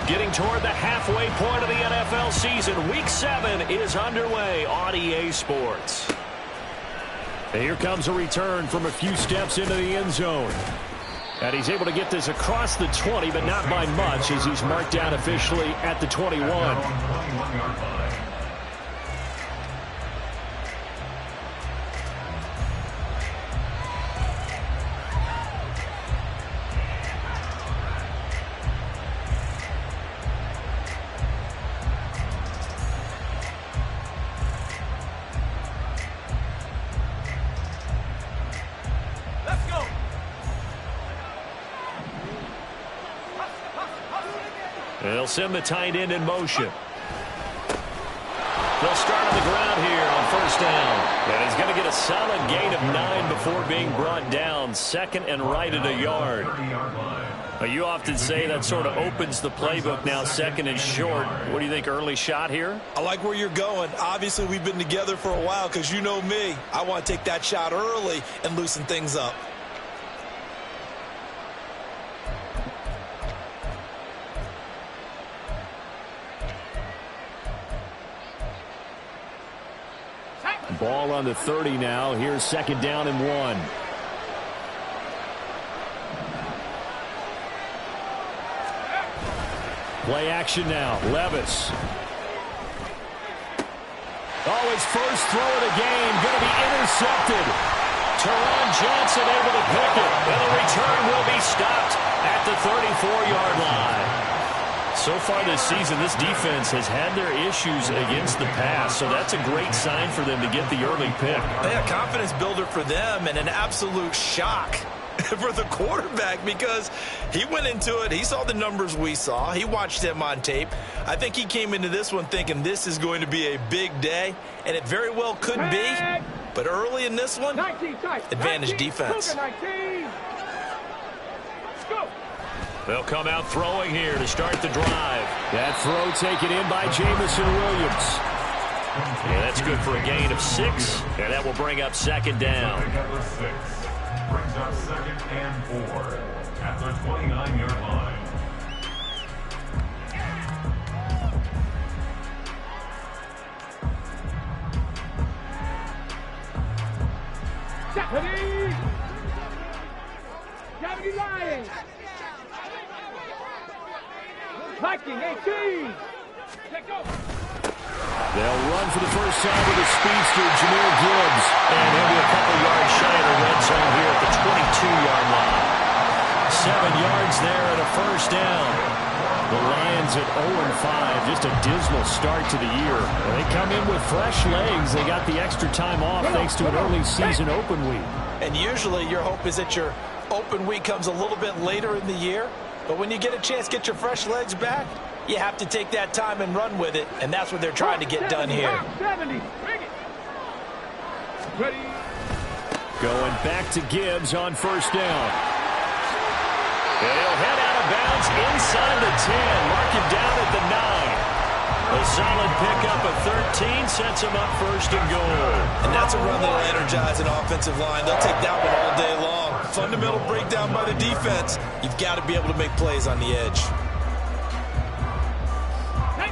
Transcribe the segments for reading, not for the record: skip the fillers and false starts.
Getting toward the halfway point of the NFL season. Week 7 is underway on EA Sports. And here comes a return from a few steps into the end zone. And he's able to get this across the 20, but not by much, as he's marked down officially at the 21. They'll send the tight end in motion. They'll start on the ground here on first down. And he's going to get a solid gain of 9 before being brought down. Second and right at a yard. You often say that sort of opens the playbook now, second and short. What do you think, early shot here? I like where you're going. Obviously, we've been together for a while because you know me. I want to take that shot early and loosen things up. Ball on the 30 now. Here's second down and 1. Play action now. Levis. Oh, his first throw of the game going to be intercepted. Teron Johnson able to pick it. And the return will be stopped at the 34-yard line. So far this season, this defense has had their issues against the pass, so that's a great sign for them to get the early pick. Yeah, confidence builder for them and an absolute shock for the quarterback because he went into it. He saw the numbers we saw. He watched them on tape. I think he came into this one thinking this is going to be a big day, and it very well could be. But early in this one, advantage defense. They'll come out throwing here to start the drive. That throw taken in by Jamison Williams. Yeah, that's good for a gain of 6, and that will bring up second down. Brings up second and 4 at the 29-yard line. Deputy Lions. Viking 18. They'll run for the first time with the speedster, Jahmyr Gibbs. And he'll be a couple yards shy of the red zone here at the 22-yard line. 7 yards there and a first down. The Lions at 0-5. Just a dismal start to the year. They come in with fresh legs. They got the extra time off thanks to an early season open week. And usually your hope is that your open week comes a little bit later in the year. But when you get a chance to get your fresh legs back, you have to take that time and run with it, and that's what they're trying to get done here. 70. Ready. Going back to Gibbs on first down. And he'll head out of bounds inside the 10. Mark him down at the 9. A solid pickup of 13 sets him up first and goal. And that's a run that'll energize an offensive line. They'll take that one all day long. Fundamental breakdown by the defense. You've got to be able to make plays on the edge.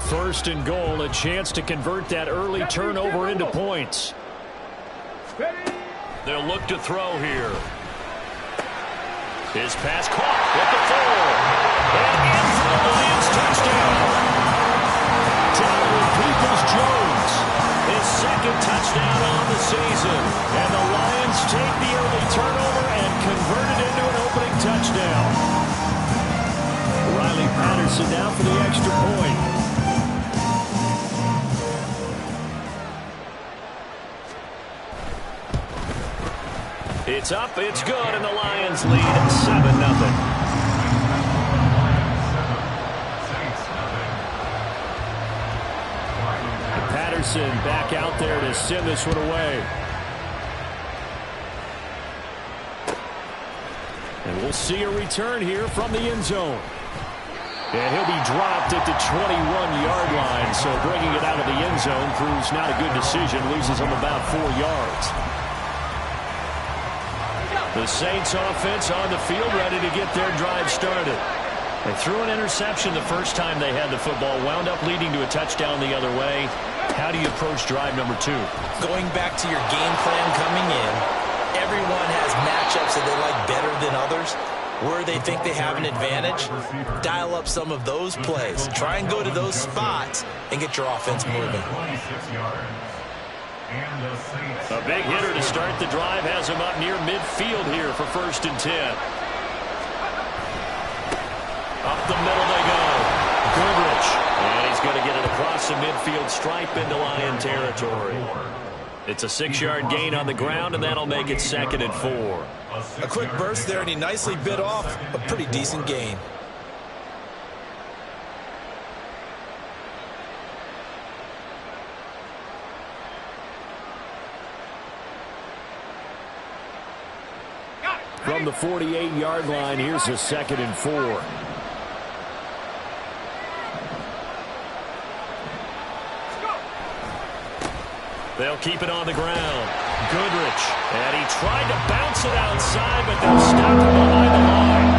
First and goal, a chance to convert that early turnover into points. They'll look to throw here. His pass caught with the throw. And in for the Lions touchdown. Donovan Peoples-Jones, his second touchdown on the season. And the Lions take the early turnover and convert it into an opening touchdown. Riley Patterson down for the extra point. It's up, it's good, and the Lions lead 7-0. Patterson back out there to send this one away. And we'll see a return here from the end zone. And he'll be dropped at the 21-yard line, so bringing it out of the end zone proves not a good decision, loses him about 4 yards. The Saints offense on the field, ready to get their drive started. They threw an interception the first time they had the football, wound up leading to a touchdown the other way. How do you approach drive number 2? Going back to your game plan coming in, everyone has matchups that they like better than others. Where they think they have an advantage, dial up some of those plays. Try and go to those spots and get your offense moving. A big hitter to start the drive has him up near midfield here for 1st and 10. Up the middle they go. Goodrich. And he's going to get it across the midfield stripe into Lion territory. It's a 6-yard gain on the ground, and that'll make it 2nd and 4. A quick burst there, and he nicely bit off a pretty decent gain. From the 48-yard line, here's a 2nd and 4. They'll keep it on the ground. Goodrich. And he tried to bounce it outside, but they'll stop him behind the line.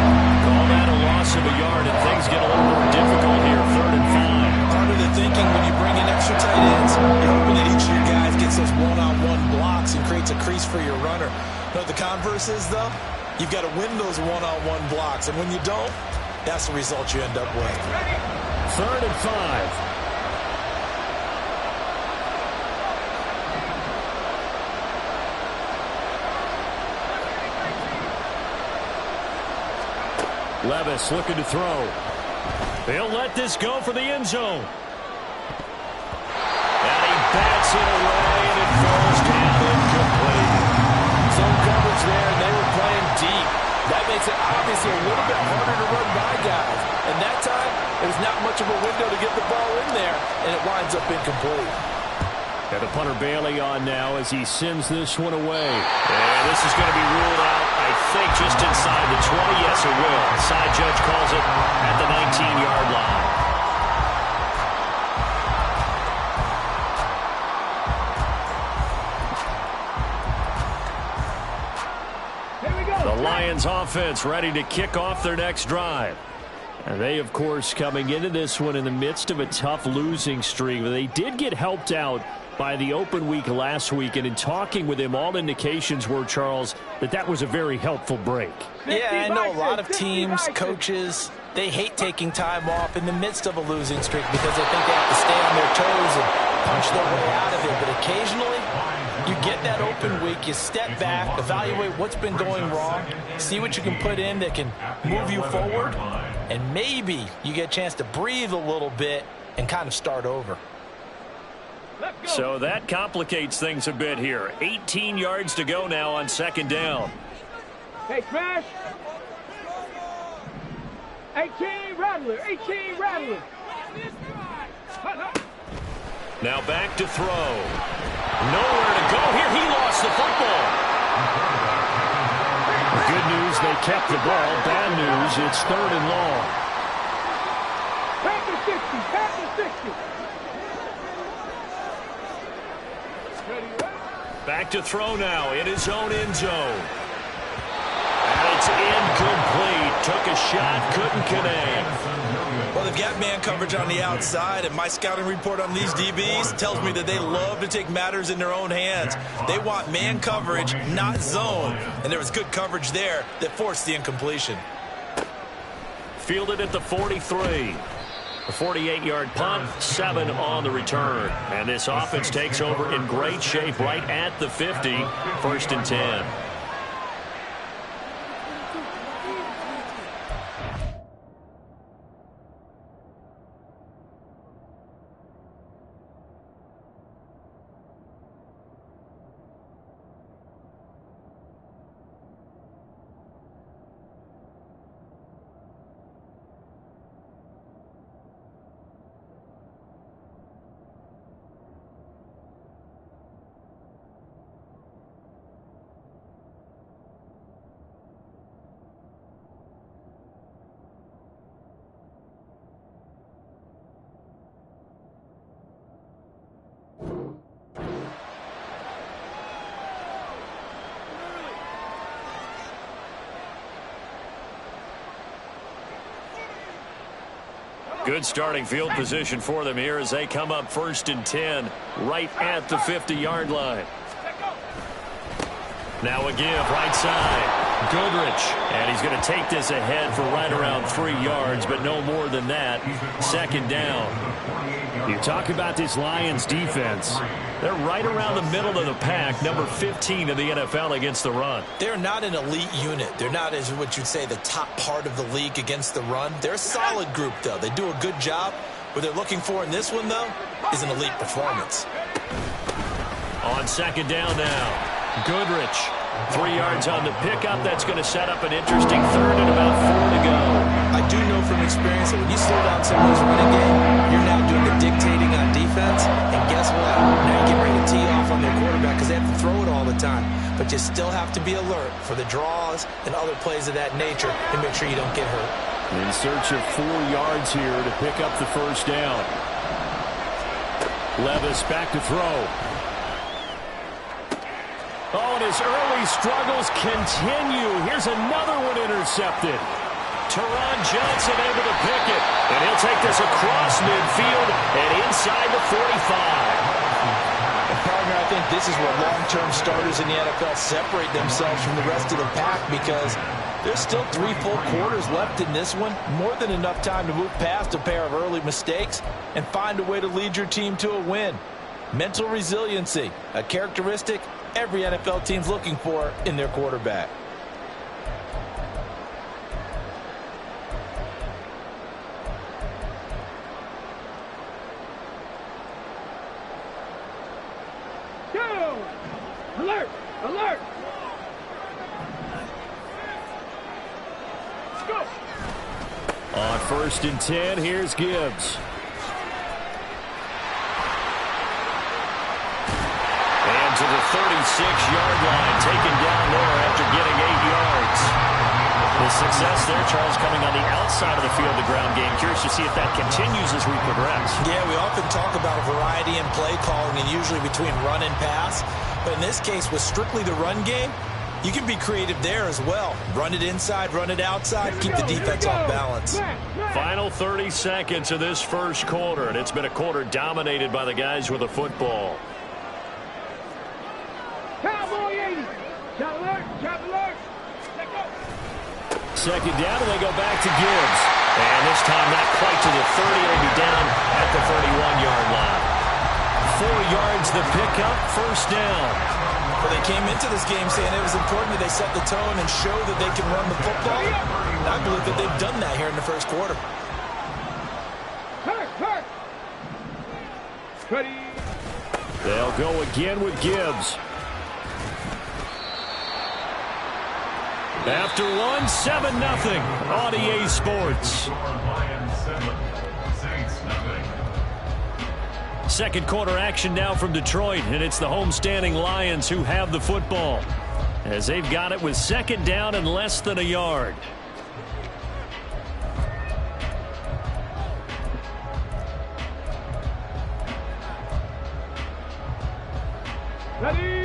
Call that a loss of a yard, and things get a little more difficult here. 3rd and 5. Part of the thinking when you bring in extra tight ends, you're hoping that each of your guys gets those one-on-one blocks and creates a crease for your runner. But the converse is, though, you've got to win those one-on-one blocks, and when you don't, that's the result you end up with. 3rd and 5. Levis looking to throw. They'll let this go for the end zone. And he bats it away, and it falls down incomplete. Zone coverage there, and they were playing deep. That makes it obviously a little bit harder to run by guys. And that time, there's not much of a window to get the ball in there, and it winds up incomplete. And the punter Bailey on now as he sends this one away. And this is going to be ruled out, I think, just inside the 20. Yes, it will. The side judge calls it at the 19-yard line. Here we go. The Lions offense ready to kick off their next drive. And they, of course, coming into this one in the midst of a tough losing streak. They did get helped out by the open week last week, and in talking with him, all indications were, Charles, that was a very helpful break. Yeah, I know a lot of teams, coaches, they hate taking time off in the midst of a losing streak because they think they have to stay on their toes and punch their way out of it. But occasionally, you get that open week, you step back, evaluate what's been going wrong, see what you can put in that can move you forward, and maybe you get a chance to breathe a little bit and kind of start over. So that complicates things a bit here. 18 yards to go now on 2nd down. Hey, Smash. 18 Rattler. 18 Rattler. Now back to throw. Nowhere to go here. He lost the football. Good news, they kept the ball. Bad news, it's 3rd and long. Back to 60. Back to 60. Back to throw now in his own end zone. And it's incomplete. Took a shot, couldn't connect. Well, they've got man coverage on the outside, and my scouting report on these DBs tells me that they love to take matters in their own hands. They want man coverage, not zone, and there was good coverage there that forced the incompletion. Fielded at the 43. A 48-yard punt, 7 on the return. And this offense takes over in great shape right at the 50. 1st and 10. Good starting field position for them here as they come up 1st and 10 right at the 50-yard line. Now a give right side. Goodrich, and he's going to take this ahead for right around 3 yards, but no more than that. 2nd down. You talk about this Lions defense. They're right around the middle of the pack, number 15 in the NFL against the run. They're not an elite unit. They're not, as what you'd say, the top part of the league against the run. They're a solid group, though. They do a good job. What they're looking for in this one, though, is an elite performance. On 2nd down now, Goodrich. 3 yards on the pickup. That's going to set up an interesting 3rd and about 4 to go. I do know from experience that when you slow down someone's running game, you're now doing the dictating on defense. And guess what? Now you get ready to tee off on their quarterback because they have to throw it all the time. But you still have to be alert for the draws and other plays of that nature and make sure you don't get hurt. In search of 4 yards here to pick up the 1st down. Levis back to throw. Oh, and his early struggles continue. Here's another one intercepted. Teron Johnson able to pick it. And he'll take this across midfield and inside the 45. Partner, I think this is where long-term starters in the NFL separate themselves from the rest of the pack because there's still 3 full quarters left in this one. More than enough time to move past a pair of early mistakes and find a way to lead your team to a win. Mental resiliency, a characteristic every NFL team's looking for in their quarterback. Go! Alert! Alert! Let's go! On 1st and 10, here's Gibbs. To the 36-yard line, taken down there after getting 8 yards. The success there, Charles, coming on the outside of the field, the ground game. Curious to see if that continues as we progress. Yeah, we often talk about a variety in play calling and usually between run and pass. But in this case, with strictly the run game, you can be creative there as well. Run it inside, run it outside, keep the defense off balance. Final 30 seconds of this 1st quarter, and it's been a quarter dominated by the guys with the football. Cowboy 80. Shot alert. Shot alert. Let go. 2nd down, and they go back to Gibbs. And this time not quite to the 30. It'll be down at the 31-yard line. 4 yards the pickup, 1st down. Well, they came into this game saying it was important that they set the tone and show that they can run the football. And I believe that they've done that here in the 1st quarter. Hurt. Ready. They'll go again with Gibbs. After 7-0 on EA Sports. 2nd quarter action now from Detroit, and it's the homestanding Lions who have the football as they've got it with 2nd down and less than a yard. Ready.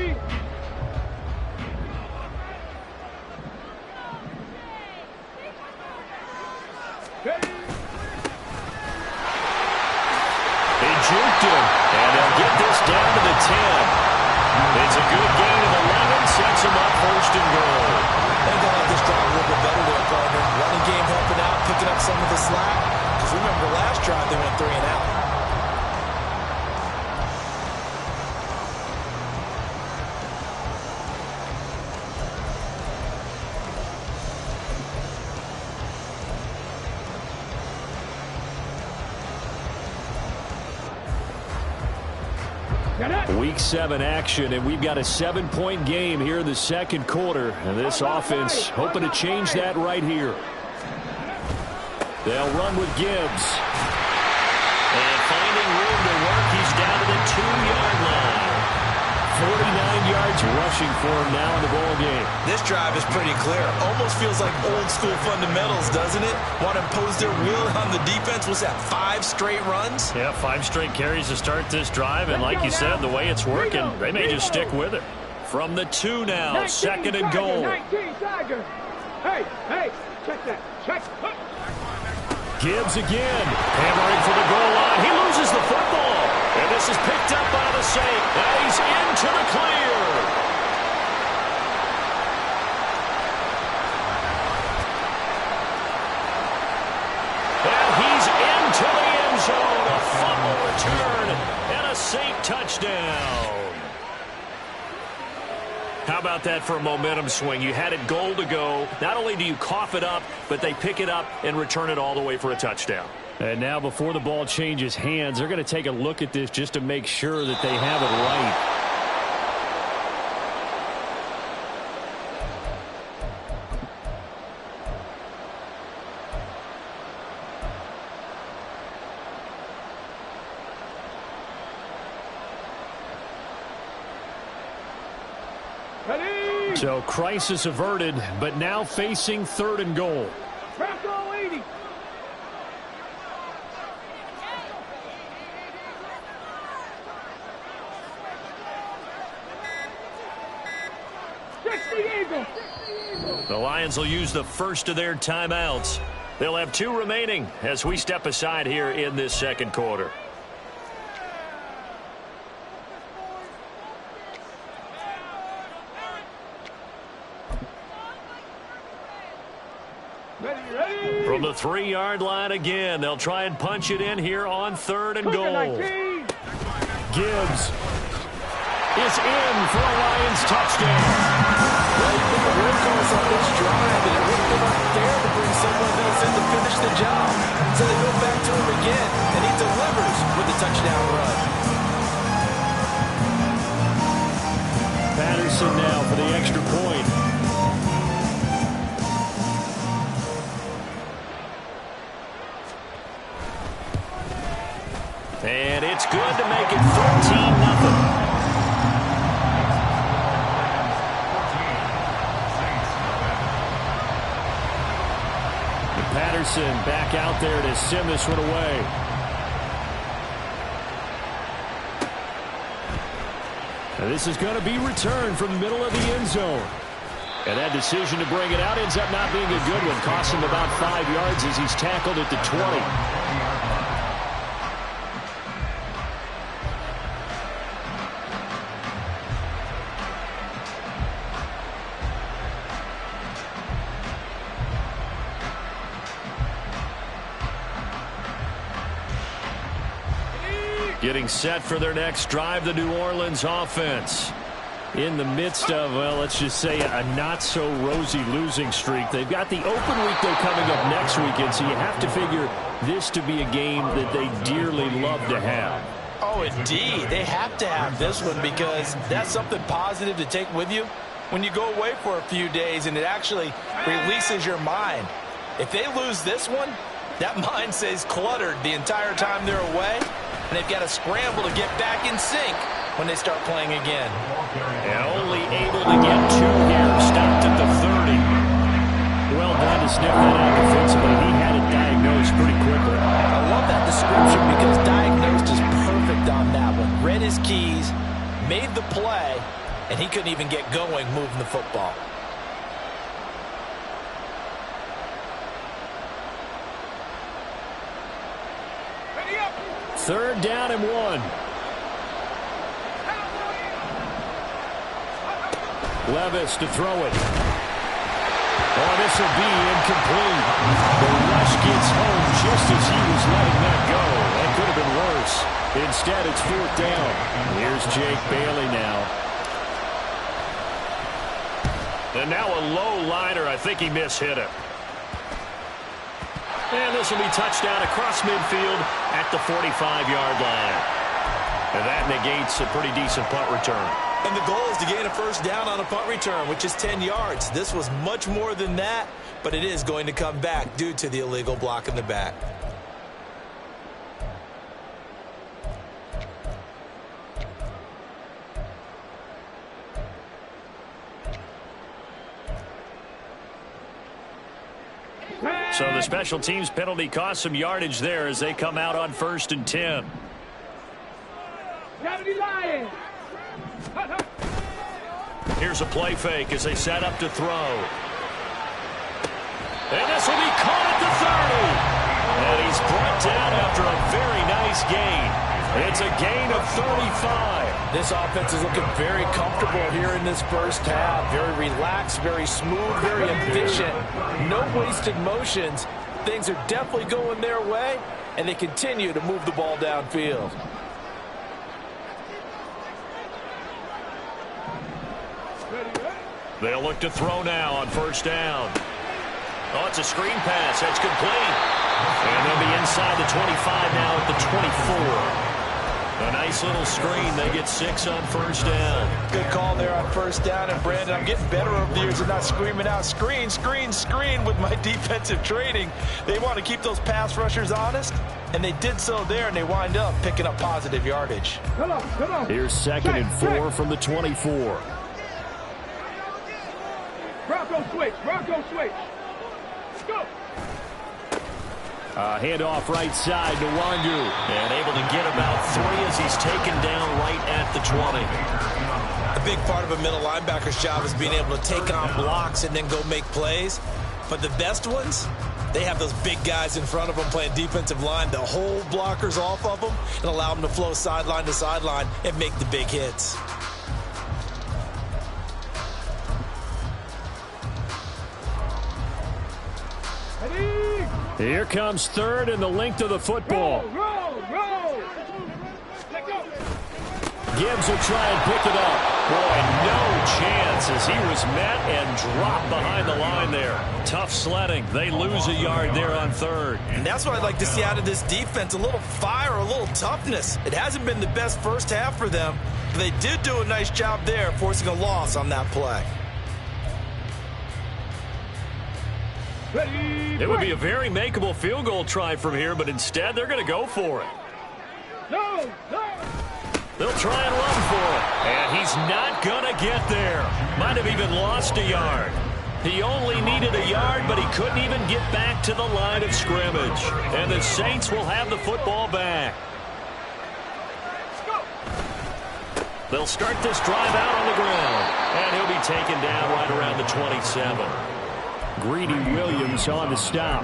Juked him, and they'll get this down to the 10. It's a good gain of 11, sets him up 1st and goal. They got out this drive a little bit better there, partner. Running game helping out, picking up some of the slack. Because remember, last drive they went 3 and out. Week 7 action, and we've got a 7-point game here in the 2nd quarter. And this offense hoping to change that right here. They'll run with Gibbs. And finding room to work, he's down to the 2-yard line. 49 yards rushing for him now in the ball game. This drive is pretty clear. Almost feels like old school fundamentals, doesn't it? Want to impose their will on the defense. What's that, 5 straight runs? Yeah, 5 straight carries to start this drive. And like you said, the way it's working, they may just stick with it. From the 2 now, 2nd and goal. 19 Tiger. Hey, check that. Check. Gibbs again, hammering for the goal line. He loses the football. And this is picked up by the Saints. Now he's into the clear. And he's into the end zone. A fumble return and a Saint touchdown. How about that for a momentum swing? You had it goal to go. Not only do you cough it up, but they pick it up and return it all the way for a touchdown. And now before the ball changes hands, they're going to take a look at this just to make sure that they have it right. So crisis averted, but now facing 3rd and goal. Track goal 80. The Lions will use the first of their timeouts. They'll have 2 remaining as we step aside here in this second quarter. From the 3-yard line again, they'll try and punch it in here on 3rd and goal. Gibbs is in for a Lions touchdown. Well, you put the workhorse on this drive, and it wouldn't have been fair to bring someone else in to finish the job. So they go back to him again, and he delivers with the touchdown run. Patterson now for the extra point. And it's good to make it 14-0. Patterson back out there to send this one away. And this is going to be returned from the middle of the end zone. And that decision to bring it out ends up not being a good one. Costs him about 5 yards as he's tackled at the 20. Getting set for their next drive, the New Orleans offense. In the midst of, well, let's just say a not-so-rosy losing streak. They've got the open week, though, coming up next weekend, so you have to figure this to be a game that they dearly love to have. Oh, indeed. They have to have this one because that's something positive to take with you when you go away for a few days, and it actually releases your mind. If they lose this one, that mind stays cluttered the entire time they're away. And they've got to scramble to get back in sync when they start playing again. And only able to get 2 here, stopped at the 30. Well done to sniff that out defensively. He had it diagnosed pretty quickly. I love that description because diagnosed is perfect on that one. Read his keys, made the play, and he couldn't even get going moving the football. Third down and 1. Levis to throw it. Oh, this will be incomplete. The rush gets home just as he was letting that go. That could have been worse. Instead, it's 4th down. Here's Jake Bailey now. And now a low liner. I think he mishit it. And this will be touchdown across midfield at the 45-yard line. And that negates a pretty decent punt return. And the goal is to gain a first down on a punt return, which is 10 yards. This was much more than that, but it is going to come back due to the illegal block in the back. So the special teams penalty cost some yardage there as they come out on 1st and 10. Here's a play fake as they set up to throw. And this will be caught at the 30. And he's brought down after a very nice gain. It's a gain of 35. This offense is looking very comfortable here in this first half. Very relaxed, very smooth, very efficient. No wasted motions. Things are definitely going their way, and they continue to move the ball downfield. They'll look to throw now on first down. Oh, it's a screen pass. That's complete. And they'll be inside the 25 now at the 24. A nice little screen. They get 6 on first down. Good call there on first down. And, Brandon, I'm getting better over the years of not screaming out, screen, screen, screen with my defensive training. They want to keep those pass rushers honest, and they did so there, and they wind up picking up positive yardage. Come on. Here's 2nd and 4 from the 24. Bronco switch. Let's go. Handoff right side to Wangu. And able to get about 3 as he's taken down right at the 20. A big part of a middle linebacker's job is being able to take on blocks and then go make plays. But the best ones, they have those big guys in front of them playing defensive line to hold blockers off of them and allow them to flow sideline to sideline and make the big hits. Here comes 3rd and the length of the football. Roll. Let go. Gibbs will try and pick it up. Boy, no chance as he was met and dropped behind the line there. Tough sledding. They lose a yard there on 3rd. And that's what I'd like to see out of this defense, a little fire, a little toughness. It hasn't been the best first half for them, but they did do a nice job there forcing a loss on that play. It would be a very makeable field goal try from here, but instead they're going to go for it. No. They'll try and run for it. And he's not going to get there. Might have even lost a yard. He only needed a yard, but he couldn't even get back to the line of scrimmage. And the Saints will have the football back. They'll start this drive out on the ground. And he'll be taken down right around the 27. Greedy Williams on the stop.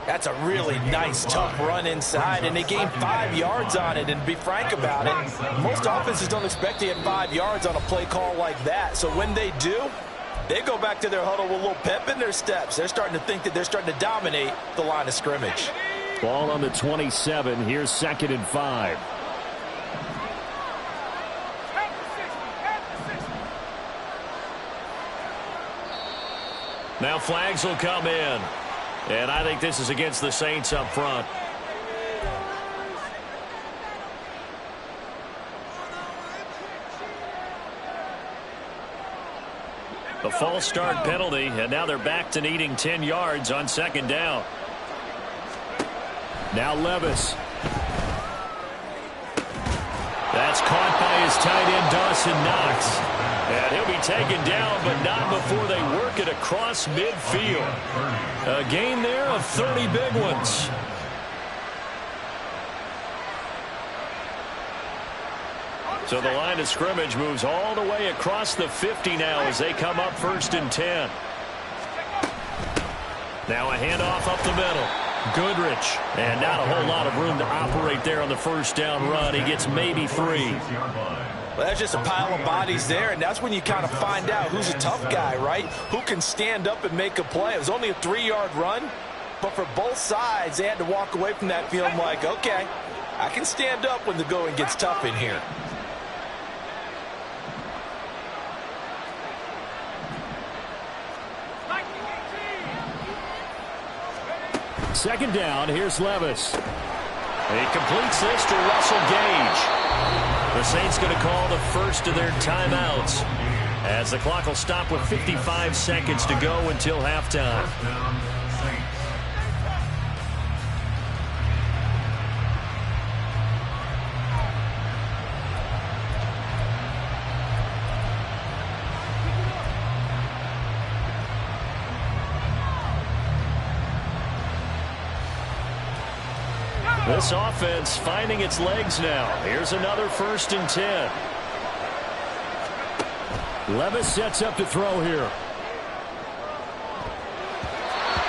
That's a really nice, tough run inside, and they gained 5 yards on it. And to be frank about it, most offenses don't expect to get 5 yards on a play call like that. So when they do, they go back to their huddle with a little pep in their steps. They're starting to think that they're starting to dominate the line of scrimmage. Ball on the 27. Here's 2nd and 5. Now flags will come in. And I think this is against the Saints up front. A false start penalty, and now they're back to needing 10 yards on 2nd down. Now Levis. That's caught by his tight end, Dawson Knox. And he'll be taken down, but not before they work it across midfield. A gain there of 30 big ones. So the line of scrimmage moves all the way across the 50 now as they come up 1st and 10. Now a handoff up the middle. Goodrich. And not a whole lot of room to operate there on the first down run. He gets maybe 3. Well, that's just a pile of bodies there, and that's when you kind of find out who's a tough guy, right? Who can stand up and make a play. It was only a 3-yard run, but for both sides, they had to walk away from that feeling like, okay, I can stand up when the going gets tough in here. Second down, here's Levis. He completes this to Russell Gage. The Saints going to call the first of their timeouts as the clock will stop with 55 seconds to go until halftime. This offense finding its legs now. Here's another 1st and 10. Levis sets up to throw here.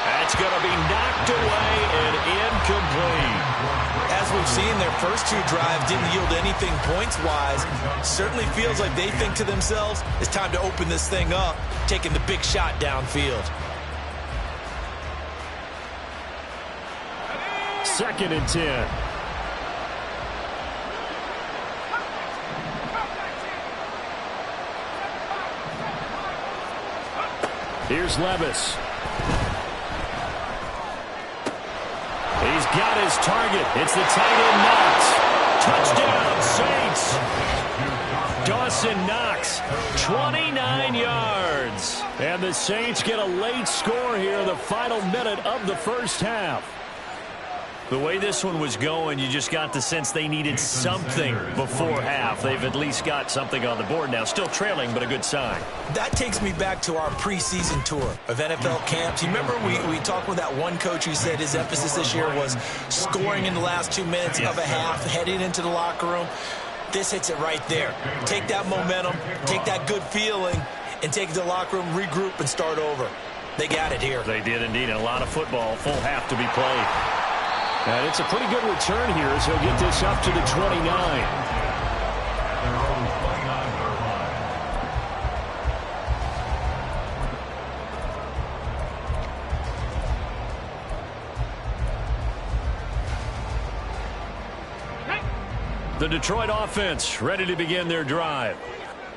That's going to be knocked away and incomplete. incomplete. As we've seen, their first two drives didn't yield anything points-wise. Certainly feels like they think to themselves, it's time to open this thing up, taking the big shot downfield. 2nd and 10. Here's Levis. He's got his target. It's the tight end Knox. Touchdown, Saints. Dawson Knox, 29 yards. And the Saints get a late score here in the final minute of the first half. The way this one was going, you just got the sense they needed something before half. They've at least got something on the board now. Still trailing, but a good sign. That takes me back to our preseason tour of NFL camps. You remember we talked with that one coach who said his emphasis this year was scoring in the last 2 minutes of a half, heading into the locker room. This hits it right there. Take that momentum, take that good feeling, and take it to the locker room, regroup, and start over. They got it here. They did indeed. And a lot of football, full half to be played. And it's a pretty good return here as he'll get this up to the 29. Their own 29-yard line. The Detroit offense ready to begin their drive.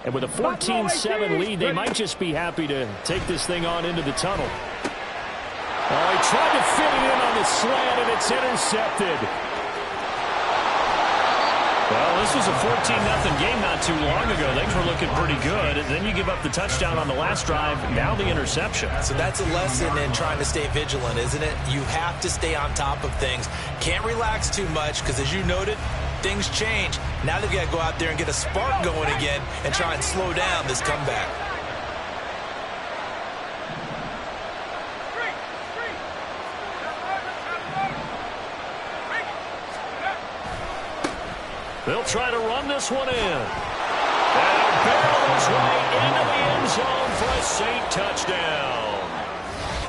And with a 14-7 lead, they might just be happy to take this thing on into the tunnel. Oh, he tried to fit it in on the slant, and it's intercepted. Well, this was a 14-0 game not too long ago. Things were looking pretty good. And then you give up the touchdown on the last drive, now the interception. So that's a lesson in trying to stay vigilant, isn't it? You have to stay on top of things. Can't relax too much because, as you noted, things change. Now they've got to go out there and get a spark going again and try and slow down this comeback. They'll try to run this one in. And barrel his way into the end zone for a Saint touchdown.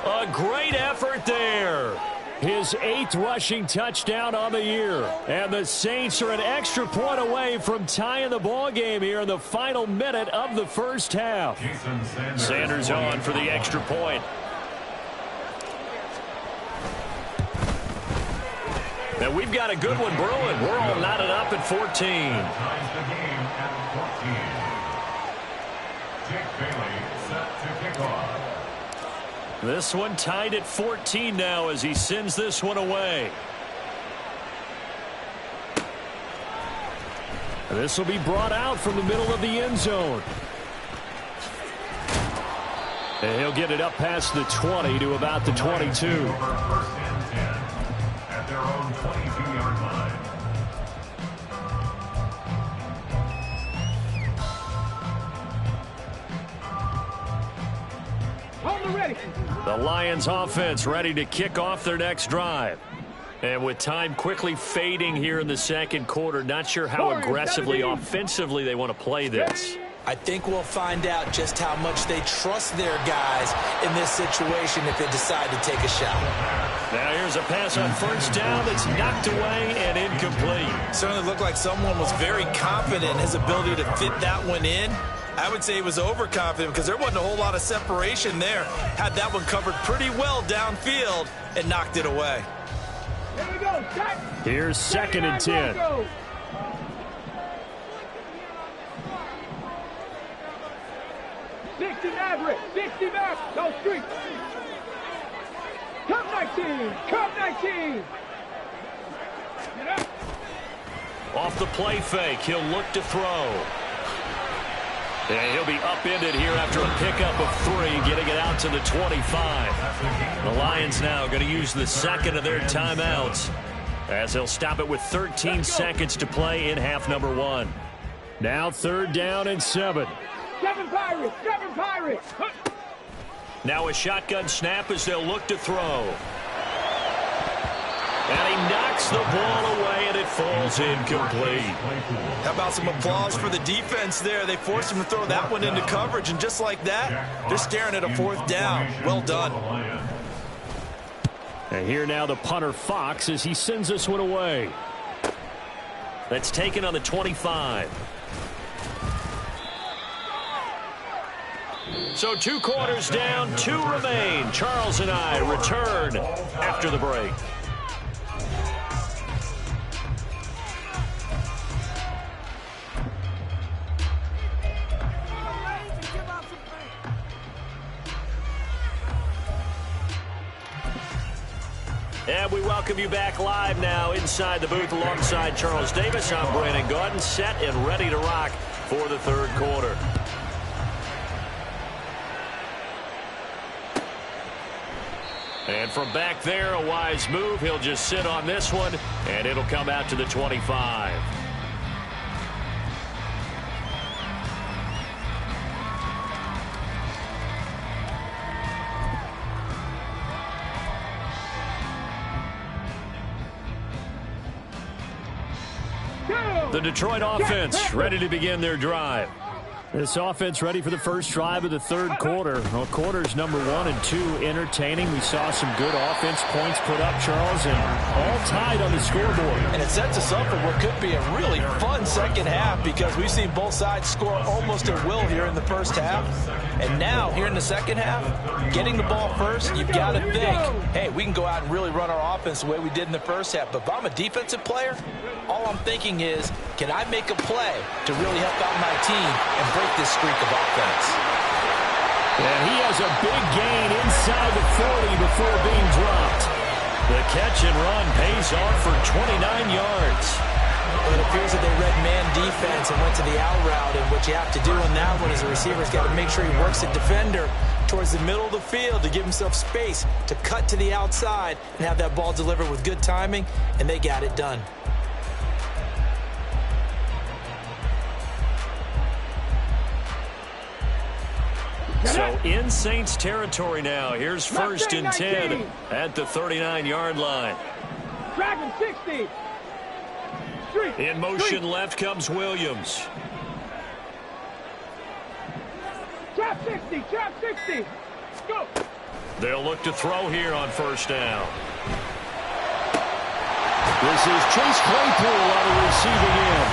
A great effort there. His 8th rushing touchdown on the year. And the Saints are an extra point away from tying the ball game here in the final minute of the first half. Sanders on for the extra point. And we've got a good one brewing. We're all knotted up at 14. Ties the game at 14. Jake Bailey set to kick off. This one tied at 14 now as he sends this one away. This will be brought out from the middle of the end zone. And he'll get it up past the 20 to about the 22. First and 10 at their own 22-yard line. The Lions offense ready to kick off their next drive. And with time quickly fading here in the second quarter, not sure how aggressively offensively they want to play this. I think we'll find out just how much they trust their guys in this situation if they decide to take a shot. Now here's a pass on first down that's knocked away and incomplete. Certainly looked like someone was very confident in his ability to fit that one in. I would say he was overconfident because there wasn't a whole lot of separation there. Had that one covered pretty well downfield and knocked it away. Here we go. Here's 2nd and 10. 60 Maverick, 60 Maverick, go street. Come 19, come 19. Get up. Off the play fake, he'll look to throw. And he'll be upended here after a pickup of 3, getting it out to the 25. The Lions now going to use the second of their timeouts as they'll stop it with 13 seconds to play in half number 1. Now 3rd down and 7. 7 Pirates, 7 Pirates. Now a shotgun snap as they'll look to throw. And he knocks the ball away, and it falls incomplete. How about some applause for the defense there? They forced him to throw that one into coverage, and just like that, they're staring at a 4th down. Well done. And here now the punter Fox as he sends this one away. That's taken on the 25. So 2 quarters down, 2 remain. Charles and I return after the break. And we welcome you back live now inside the booth alongside Charles Davis. I'm Brandon Gaudin, set and ready to rock for the third quarter. And from back there, a wise move. He'll just sit on this one, and it'll come out to the 25. The Detroit offense ready to begin their drive. This offense ready for the first drive of the third quarter. Well, quarters number 1 and 2 entertaining. We saw some good offense points put up, Charles, and all tied on the scoreboard. And it sets us up for what could be a really fun second half because we've seen both sides score almost at will here in the first half. And now, here in the second half, getting the ball first, you've got to think, hey, we can go out and really run our offense the way we did in the first half. But if I'm a defensive player, all I'm thinking is, can I make a play to really help out my team and break this streak of offense? And he has a big gain inside the 40 before being dropped. The catch and run pays off for 29 yards. Well, it appears that they read man defense and went to the out route, and what you have to do in that one is the receiver's got to make sure he works the defender towards the middle of the field to give himself space to cut to the outside and have that ball delivered with good timing, and they got it done. So in Saints territory now. Here's first and 10 at the 39-yard line. Dragon 60. In motion left comes Williams. Trap 60. Trap 60. Go. They'll look to throw here on first down. This is Chase Claypool on the receiving end.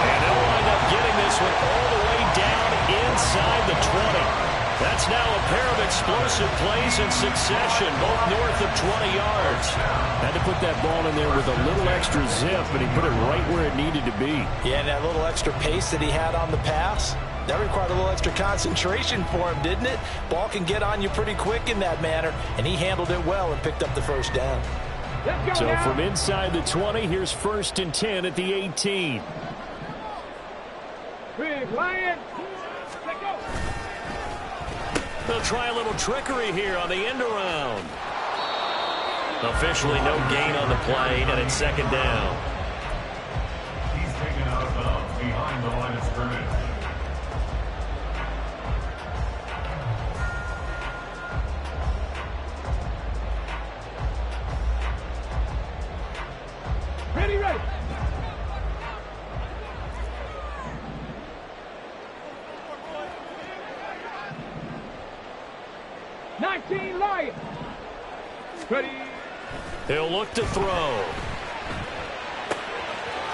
And they'll wind up getting this one all the way down inside the 20. That's now a pair of explosive plays in succession, both north of 20 yards. Had to put that ball in there with a little extra zip, but he put it right where it needed to be. Yeah, and that little extra pace that he had on the pass, that required a little extra concentration for him, didn't it? Ball can get on you pretty quick in that manner, and he handled it well and picked up the first down. So from inside the 20, here's first and 10 at the 18. Big Lion. Let go. They'll try a little trickery here on the end around. Officially no gain on the play, and it's second down. He's taken out of bounds behind the line of scrimmage. Ready, ready. Lion. Ready. He'll look to throw.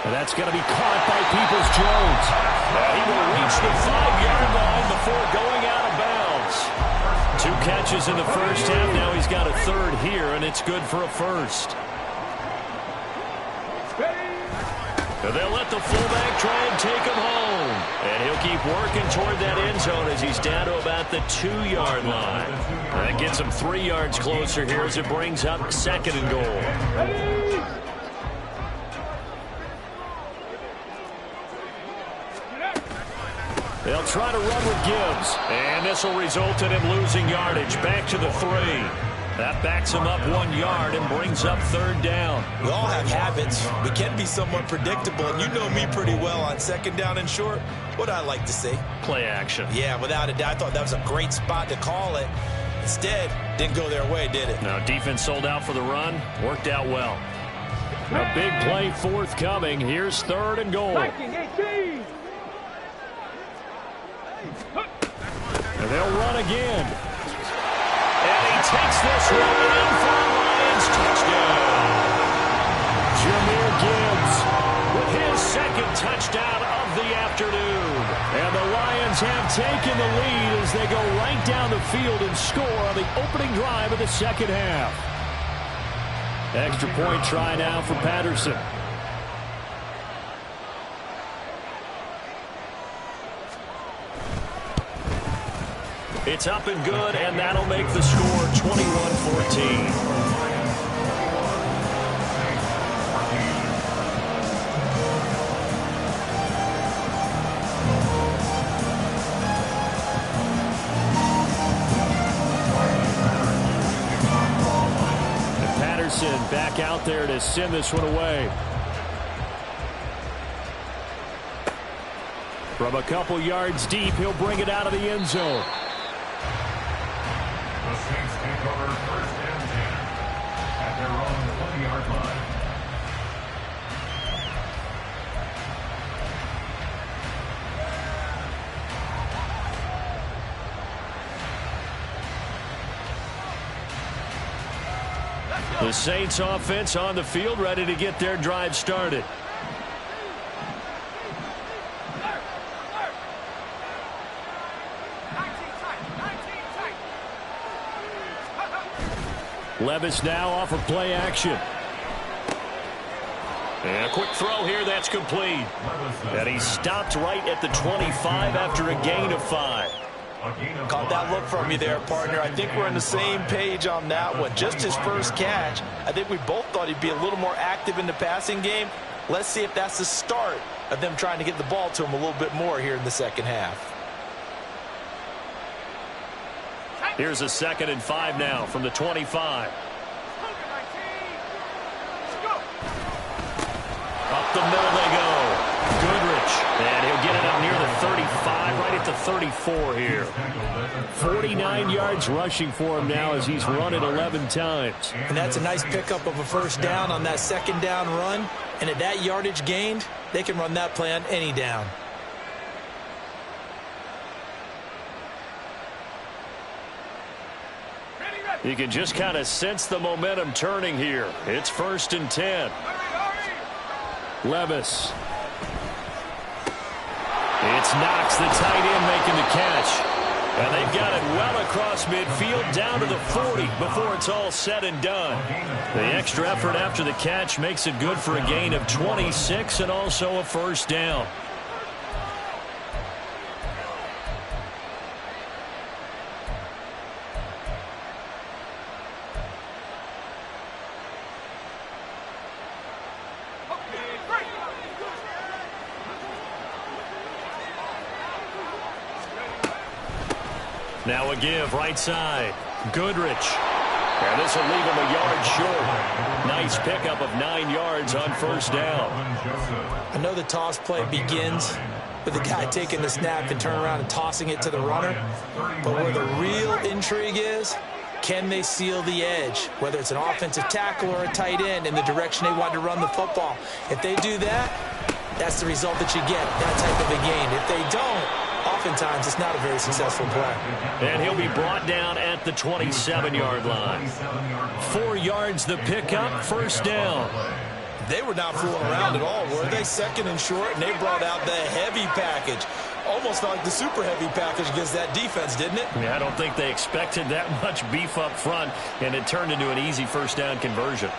And that's going to be caught by Peoples-Jones. He will reach the 5-yard line before going out of bounds. 2 catches in the first half. Now he's got a third here, and it's good for a first. And they'll let the fullback try and take him home. And he'll keep working toward that end zone as he's down to about the 2-yard line. That gets him 3 yards closer here as it brings up second and goal. They'll try to run with Gibbs. And this will result in him losing yardage. Back to the 3. That backs him up 1 yard and brings up third down. We all have habits. We can be somewhat predictable, and you know me pretty well on second down and short. What I like to say? Play action. Yeah, without a doubt. I thought that was a great spot to call it. Instead, didn't go their way, did it? Now, defense sold out for the run. Worked out well. A big play forthcoming. Here's third and goal. And they'll run again. And he takes this one in for a Lions touchdown. Jahmyr Gibbs with his second touchdown of the afternoon. And the Lions have taken the lead as they go right down the field and score on the opening drive of the second half. Extra point try now for Patterson. It's up and good, and that'll make the score 21-14. Back out there to send this one away. From a couple yards deep, he'll bring it out of the end zone. The Saints take over first and 10 at their own 20-yard line. The Saints offense on the field, ready to get their drive started. Levis now off of play action. And a quick throw here, that's complete. And he stopped right at the 25 after a gain of 5. Caught that look from you there, partner. I think we're on the same page on that one. Just his first catch. I think we both thought he'd be a little more active in the passing game. Let's see if that's the start of them trying to get the ball to him a little bit more here in the second half. Here's a 2nd and 5 now from the 25. Up the middle they go. Goodrich, and he'll get it up near the 35, right at the 34 here. 49 yards rushing for him now as he's run it 11 times. And that's a nice pickup of a first down on that second down run. And at that yardage gained, they can run that play on any down. You can just kind of sense the momentum turning here. It's 1st and 10. Levis. It's Knox, the tight end, making the catch. And they've got it well across midfield down to the 40 before it's all said and done. The extra effort after the catch makes it good for a gain of 26 and also a first down. Now a give right side. Goodrich. And this will leave him a yard short. Nice pickup of 9 yards on first down. I know the toss play begins with the guy taking the snap and turn around and tossing it to the runner. But where the real intrigue is, can they seal the edge? Whether it's an offensive tackle or a tight end in the direction they want to run the football. If they do that, that's the result that you get, that type of a gain. If they don't, oftentimes it's not a very successful play. And he'll be brought down at the 27-yard line. 4 yards the pickup, first down. They were not fooling around at all, were they? 2nd and short, and they brought out the heavy package. Almost like the super heavy package against that defense, didn't it? Yeah, I don't think they expected that much beef up front, and it turned into an easy first down conversion.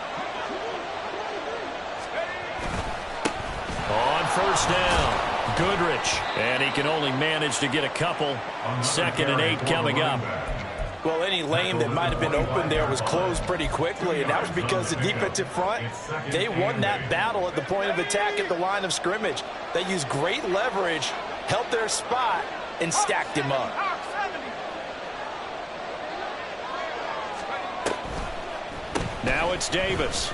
On first down. Goodrich, and he can only manage to get a couple. 2nd and 8 coming up. Well, any lane that might have been open there was closed pretty quickly, and that was because the defensive front, they won that battle at the point of attack at the line of scrimmage. They used great leverage, held their spot, and stacked him up. Now it's Davis.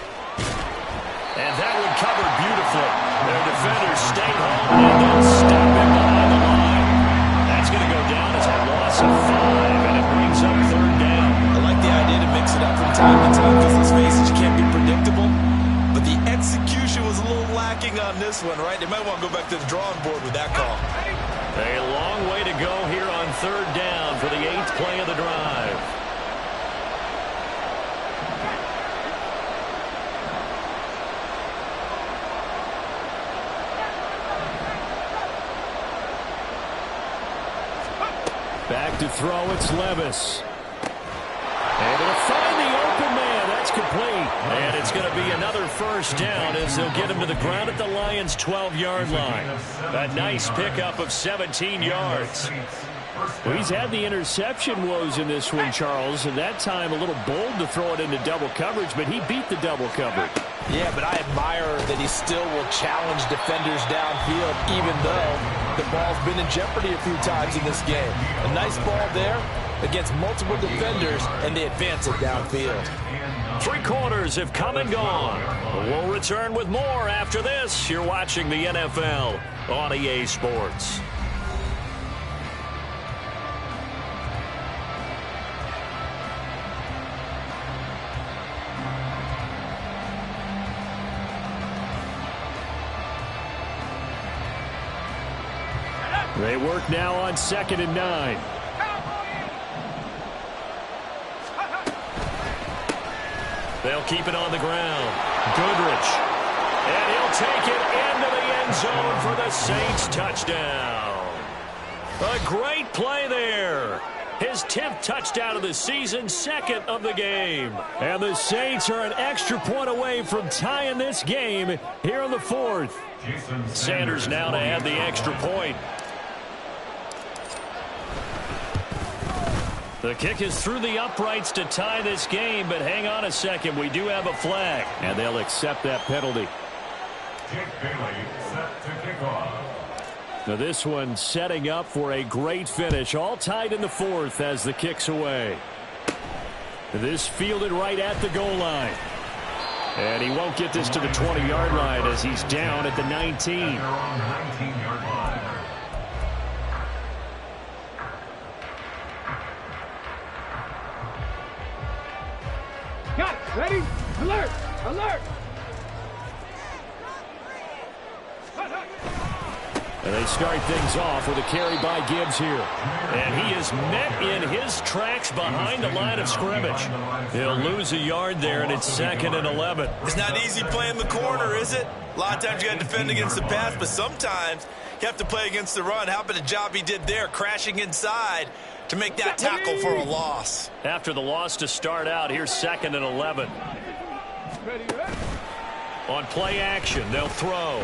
And that one covered beautifully. Their defenders stayed home and then step in behind the line. That's going to go down as a loss of 5, and it brings up 3rd down. I like the idea to mix it up from time to time because let's face it, you can't be predictable. But the execution was a little lacking on this one, right? They might want to go back to the drawing board with that call. A long way to go here on 3rd down for the 8th play of the drive. to throw. It's Levis. And it'll find the open man. That's complete. And it's going to be another first down as they'll get him to the ground at the Lions' 12-yard line. A nice pickup of 17 yards. Well, he's had the interception woes in this one, Charles, and that time a little bold to throw it into double coverage, but he beat the double coverage. Yeah, but I admire that he still will challenge defenders downfield, even though the ball's been in jeopardy a few times in this game. A nice ball there against multiple defenders, and they advance it downfield. 3 quarters have come and gone. We'll return with more after this. You're watching the NFL on EA Sports. They work now on 2nd and 9. They'll keep it on the ground. Goodrich. And he'll take it into the end zone for the Saints touchdown. A great play there. His 10th touchdown of the season, 2nd of the game. And the Saints are an extra point away from tying this game here in the 4th. Sanders now to add the extra point. The kick is through the uprights to tie this game, but hang on a second. We do have a flag. And they'll accept that penalty. Jake Bailey set to kick off. Now this one setting up for a great finish. All tied in the 4th as the kick's away. This fielded right at the goal line. And he won't get this to the 20-yard line as he's down at the 19. They're on the 19-yard line. Got it. Ready? Alert! Alert! And they start things off with a carry by Gibbs here. And he is met in his tracks behind the line of scrimmage. He'll lose a yard there, and it's 2nd and 11. It's not easy playing the corner, is it? A lot of times you got to defend against the pass, but sometimes you have to play against the run. How about the job he did there, crashing inside to make that tackle for a loss? After the loss to start out, here's 2nd and 11. Ready, ready. On play action, they'll throw.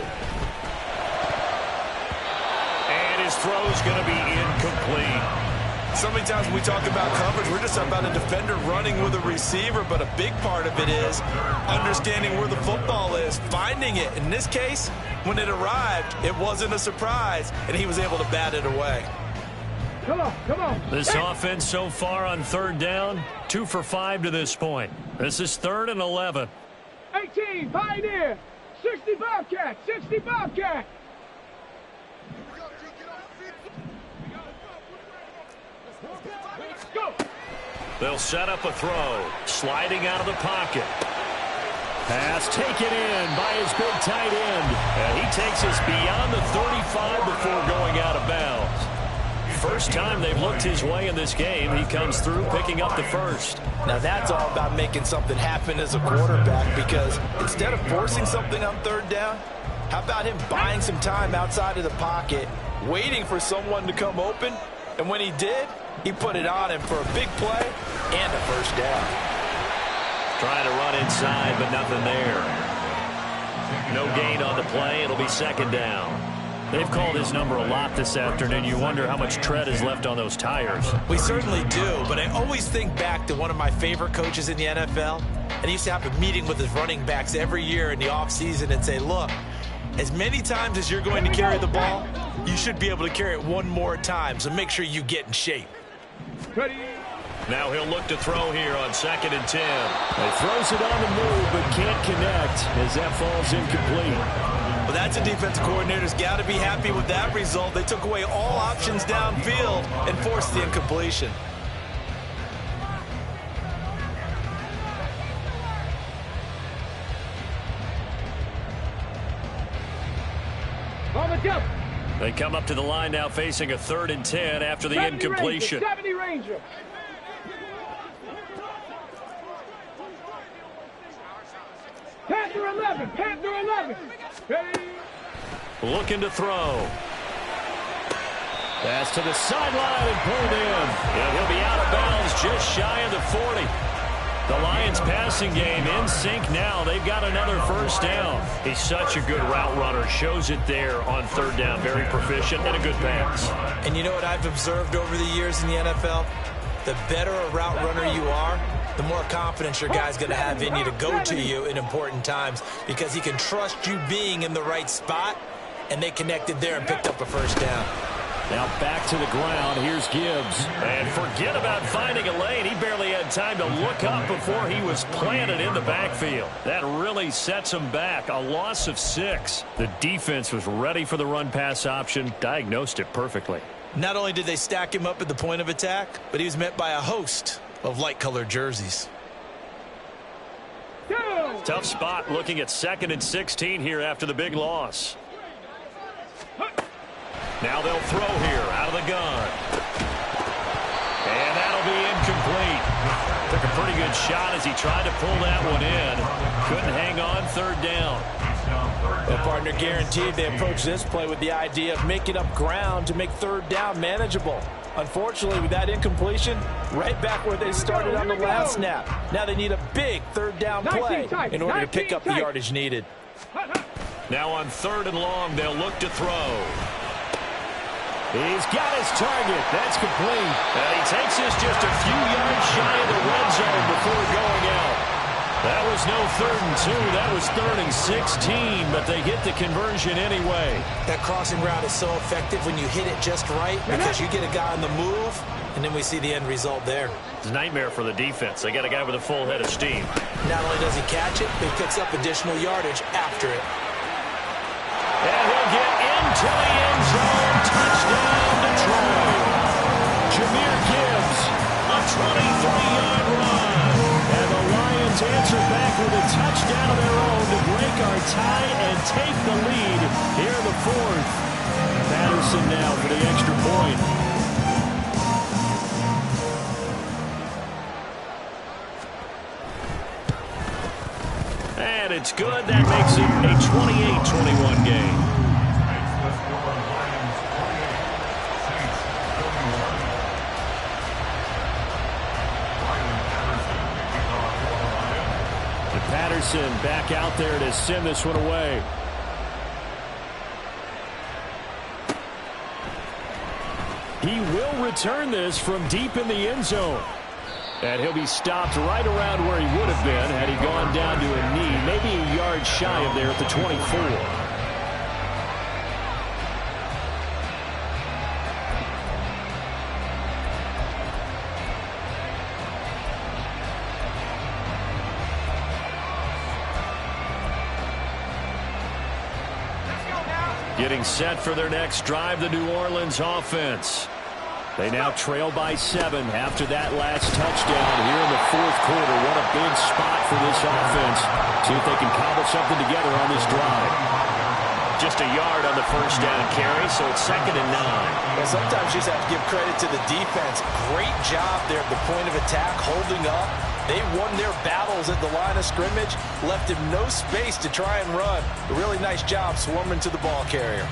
And his throw's going to be incomplete. So many times when we talk about coverage, we're just about a defender running with a receiver, but a big part of it is understanding where the football is, finding it. In this case, when it arrived, it wasn't a surprise, and he was able to bat it away. Come on, come on. This offense so far on 3rd down, 2 for 5 to this point. This is 3rd and 11. 18, Pioneer. 60 Bobcat, 60 Bobcat. Go. They'll set up a throw, sliding out of the pocket. Pass taken in by his big tight end. And he takes us beyond the 35 before going out of bounds. First time they've looked his way in this game. He comes through picking up the first. Now that's all about making something happen as a quarterback, because instead of forcing something on 3rd down, how about him buying some time outside of the pocket, waiting for someone to come open, and when he did, he put it on him for a big play and a first down. Trying to run inside, but nothing there. No gain on the play. It'll be 2nd down. They've called his number a lot this afternoon. You wonder how much tread is left on those tires. We certainly do, but I always think back to one of my favorite coaches in the NFL, and he used to have a meeting with his running backs every year in the offseason and say, look, as many times as you're going to carry the ball, you should be able to carry it one more time, so make sure you get in shape. Ready. Now he'll look to throw here on 2nd and 10. He throws it on the move but can't connect as that falls incomplete. Well, that's a defensive coordinator's got to be happy with that result. They took away all options downfield and forced the incompletion. On the jump. They come up to the line now facing a 3rd and 10 after the incompletion. 70 Ranger. Panther 11, Panther 11. Ready. Looking to throw. That's to the sideline and pulled in. And he'll be out of bounds just shy of the 40. The Lions passing game in sync now. They've got another first down. He's such a good route runner. Shows it there on third down. Very proficient and a good pass. And you know what I've observed over the years in the NFL? The better a route runner you are, the more confidence your guy's going to have in you to go to you in important times because he can trust you being in the right spot, and they connected there and picked up a first down. Now back to the ground. Here's Gibbs. And forget about finding a lane. He barely had time to look up before he was planted in the backfield. That really sets him back. A loss of 6. The defense was ready for the run-pass option, diagnosed it perfectly. Not only did they stack him up at the point of attack, but he was met by a host of light-colored jerseys. Tough spot looking at 2nd and 16 here after the big loss. Now they'll throw here out of the gun. And that'll be incomplete. Took a pretty good shot as he tried to pull that one in. Couldn't hang on third down. Well, partner, guaranteed they approach this play with the idea of making up ground to make third down manageable. Unfortunately, with that incompletion, right back where they started on the last snap. Now they need a big third down play in order to pick up the yardage needed. Now on 3rd and long, they'll look to throw. He's got his target. That's complete. And he takes this just a few yards shy of the red zone before going out. That was no 3rd and 2. That was 3rd and 16, but they get the conversion anyway. That crossing route is so effective when you hit it just right because you get a guy on the move, and then we see the end result there. It's a nightmare for the defense. They got a guy with a full head of steam. Not only does he catch it, but he picks up additional yardage after it. And he'll get into the end zone. Touchdown, Detroit. Jahmyr Gibbs, a 23-yard run. And the Lions answer back with a touchdown of their own to break our tie and take the lead here in the 4th. Patterson now for the extra point. And it's good. That makes it a 28-21 game. Patterson back out there to send this one away. He will return this from deep in the end zone. And he'll be stopped right around where he would have been had he gone down to a knee, maybe a yard shy of there at the 24. Getting set for their next drive, the New Orleans offense. They now trail by 7 after that last touchdown here in the 4th quarter. What a big spot for this offense. See if they can cobble something together on this drive. Just a yard on the first down carry, so it's 2nd and 9. Well, sometimes you just have to give credit to the defense. Great job there at the point of attack, holding up. They won their battles at the line of scrimmage, left him no space to try and run. A really nice job swarming to the ball carrier.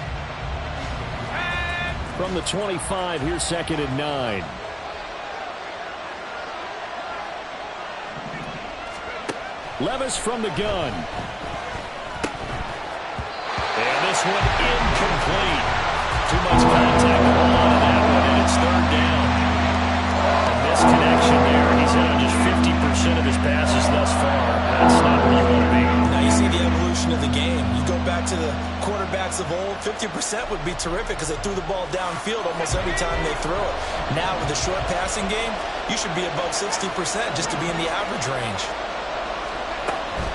From the 25, here's 2nd and 9. Levis from the gun. And this one incomplete. Too much contact on that one, and it's 3rd down. A misconnection there. He's hit on just 50% of his passes thus far. That's not where you want to be. Now you see the evolution of the game. You go back to the quarterbacks of old, 50% would be terrific because they threw the ball downfield almost every time they throw it. Now with the short passing game, you should be above 60% just to be in the average range.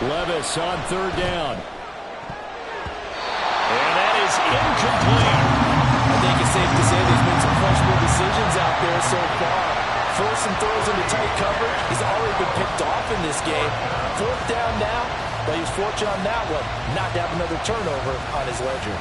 Levis on 3rd down. And that is incomplete. I think it's safe to say there's been some questionable decisions out there so far. Forced some throws into tight coverage. He's already been picked off in this game. 4th down now, but he was fortunate on that one not to have another turnover on his ledger.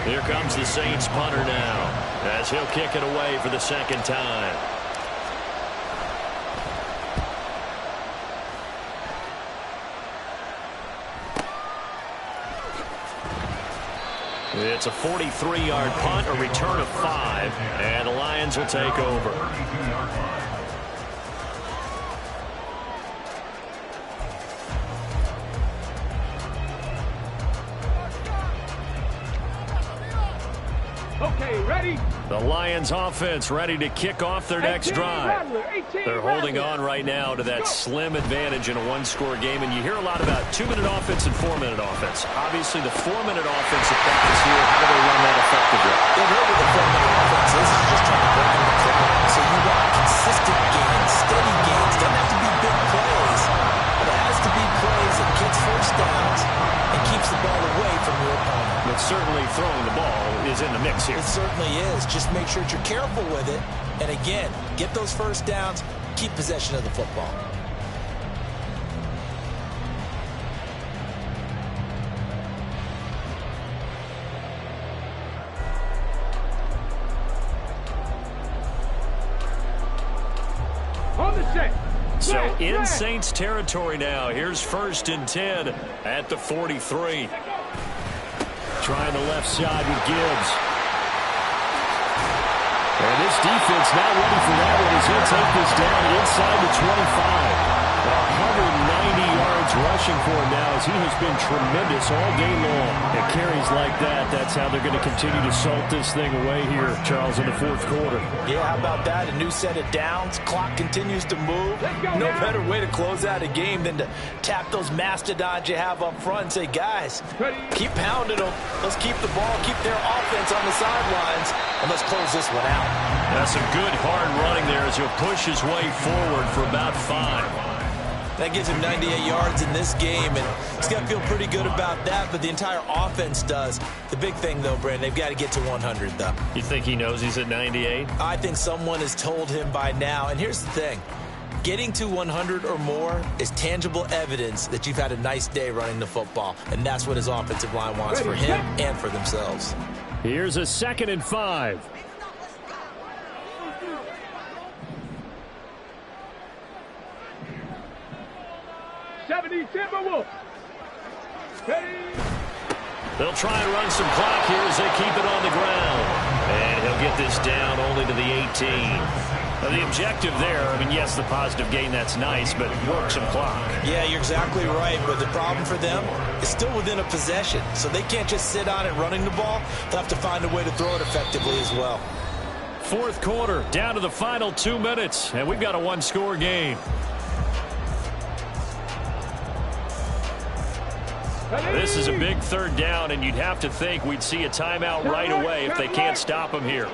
Here comes the Saints punter now as he'll kick it away for the 2nd time. It's a 43-yard punt, a return of 5, and the Lions will take over. 32-yard line. Okay, ready? The Lions offense ready to kick off their next drive. They're holding on right now to that slim advantage in a one-score game, and you hear a lot about 2-minute offense and 4-minute offense. Obviously, the 4-minute offense applies here. How do they run that effectively? They know what the 4-minute offense is. It's just trying to grind the clock. So you want consistent gains, steady gains. Doesn't have to be big plays, but it has to be plays that gets first downs and keeps the ball away from your opponent. But certainly throwing the ball is in the mix here. It certainly is. Just make sure that you're careful with it. And again, get those first downs, keep possession of the football. On the set. So in Saints territory now. Here's 1st and 10 at the 43. Trying the left side with Gibbs. And this defense not ready for that one as he'll take this down inside the 25. 190 yards rushing for him now as he has been tremendous all day long. And carries like that, that's how they're going to continue to salt this thing away here, Charles, in the 4th quarter. Yeah, how about that? A new set of downs. Clock continues to move. No better way to close out a game than to tap those mastodons you have up front and say, guys, keep pounding them. Let's keep the ball, keep their offense on the sidelines, and let's close this one out. That's some good hard running there as he'll push his way forward for about 5. That gives him 98 yards in this game, and he's got to feel pretty good about that, but the entire offense does. The big thing, though, Brandon, they've got to get to 100, though. You think he knows he's at 98? I think someone has told him by now, and here's the thing. Getting to 100 or more is tangible evidence that you've had a nice day running the football, and that's what his offensive line wants for him and for themselves. Here's a 2nd and 5. 70 Timberwolves. They'll try and run some clock here as they keep it on the ground. And he'll get this down only to the 18. Now, the objective there, I mean, yes, the positive gain, that's nice, but work some clock. Yeah, you're exactly right, but the problem for them is still within a possession, so they can't just sit on it running the ball. They'll have to find a way to throw it effectively as well. 4th quarter, down to the final 2 minutes, and we've got a one-score game. This is a big 3rd down, and you'd have to think we'd see a timeout right away if they can't stop him here.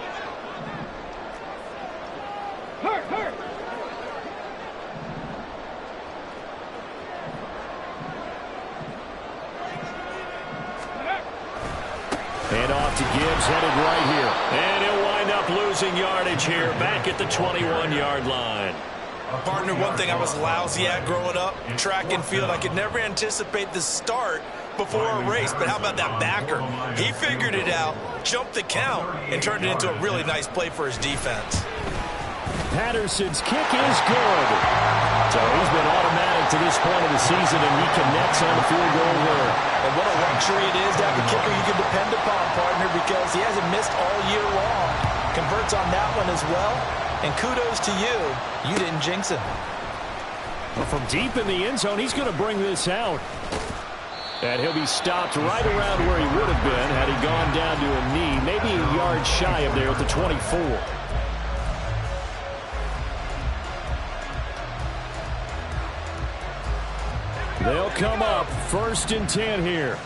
And off to Gibbs, headed right here. And he'll wind up losing yardage here, back at the 21-yard line. Partner, one thing I was lousy at growing up, track and field, I could never anticipate the start before a race, but how about that backer? He figured it out, jumped the count, and turned it into a really nice play for his defense. Patterson's kick is good. So he's been automatic to this point of the season, and he connects on the field goal there. And what a luxury it is to have a kicker you can depend upon, partner, because he hasn't missed all year long. Converts on that one as well. And kudos to you. You didn't jinx him. Well, from deep in the end zone, he's going to bring this out. And he'll be stopped right around where he would have been had he gone down to a knee, maybe a yard shy of there at the 24. They'll come up 1st and 10 here.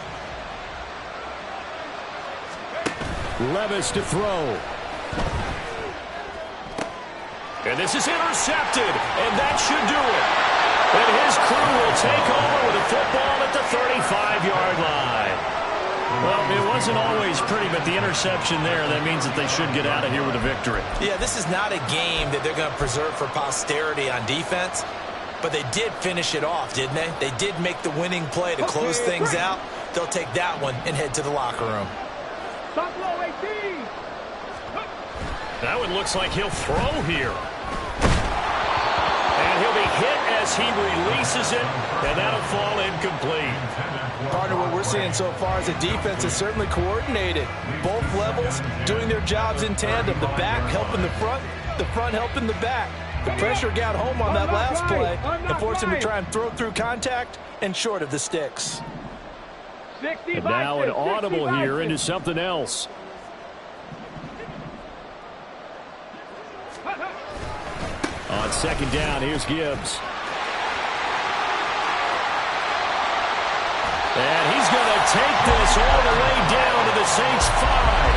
Levis to throw. And this is intercepted, and that should do it. And his crew will take over with a football at the 35-yard line. Well, it wasn't always pretty, but the interception there, that means that they should get out of here with a victory. Yeah, this is not a game that they're going to preserve for posterity on defense, but they did finish it off, didn't they? They did make the winning play to close things out. They'll take that one and head to the locker room. Buffalo 18. That one looks like he'll throw here. And he'll be hit as as he releases it, and that'll fall incomplete. Partner, what we're seeing so far is the defense is certainly coordinated. Both levels doing their jobs in tandem. The back helping the front helping the back. The pressure got home on that last play and forced him to try and throw through contact and short of the sticks. And now an audible here into something else. On second down, here's Gibbs. And he's going to take this all the way down to the Saints 5.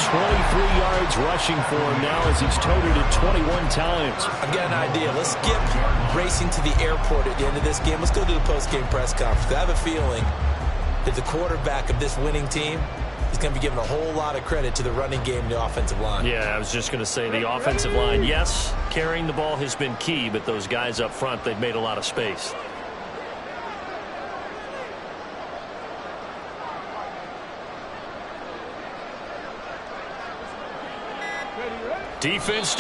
223 yards rushing for him now as he's toted it 21 times. I've got an idea. Let's skip racing to the airport at the end of this game. Let's go to the post-game press conference. I have a feeling that the quarterback of this winning team is going to be given a whole lot of credit to the running game and the offensive line. Yeah, I was just going to say the offensive line, yes, carrying the ball has been key, but those guys up front, they've made a lot of space. Defense